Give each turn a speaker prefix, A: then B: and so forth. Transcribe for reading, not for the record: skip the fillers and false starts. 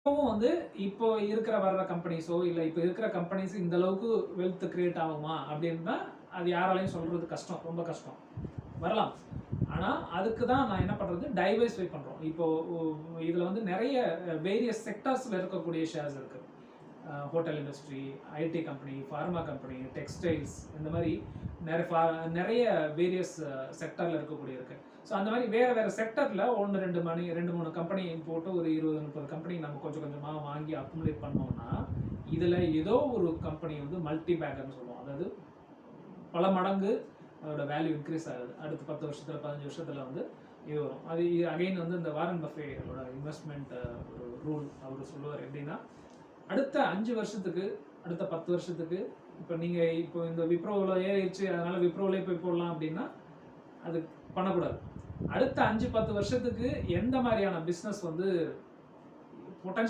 A: இப்பவும் வந்து இப்போ வர்ற கம்பெனிஸோ இல்ல இப்போ இருக்கிற கம்பெனிஸ் இந்த அளவுக்கு வெல்த் கிரியேட் ஆகுமா அப்படின்னா அது யாராலையும் சொல்றது கஷ்டம், ரொம்ப கஷ்டம். வரலாம். ஆனா அதுக்கு தான் நான் என்ன பண்றது, டைவர்சிஃபை பண்றோம். இப்போ இதுல வந்து நிறைய வேரியஸ் செக்டார்ஸ்ல இருக்கக்கூடிய ஷேர்ஸ் இருக்கு. Hotel industry, IT company, pharma company, textiles, இந்த மாதிரி நிறைய வேரியஸ் செக்டர்ல இருக்கக்கூடிய இருக்கு. ஸோ அந்த மாதிரி வேற செக்டர்ல ஒன்று ரெண்டு மூணு கம்பெனி போட்டு ஒரு 20-30 கம்பெனி நம்ம கொஞ்சம் கொஞ்சமாக வாங்கி அக்குமுலேட் பண்ணோம்னா இதுல ஏதோ ஒரு கம்பெனி வந்து மல்டி பேக்கர்னு சொல்லுவோம். அதாவது பல மடங்கு அதோட வேல்யூ இன்க்ரீஸ் ஆகுது. அடுத்த 10 வருஷத்துல 15 வருஷத்துல வந்து இது வரும். அது அகைன் வந்து இந்த வாரன் பஃபேயோட இன்வெஸ்ட்மெண்ட் ரூல் அவர் சொல்லுவார் எப்படின்னா, அடுத்த 5 வருஷத்துக்கு அடுத்த 10 வருஷத்துக்கு இப்போ நீங்க இப்போ இந்த விப்ரோவில் ஏறிடுச்சு அதனால விப்ரோவிலே போய் போடலாம் அப்படின்னா அது பண்ணக்கூடாது. அடுத்த 5-10 வருஷத்துக்கு எந்த மாதிரியான பிஸ்னஸ் வந்து பொட்டன்ஷியல்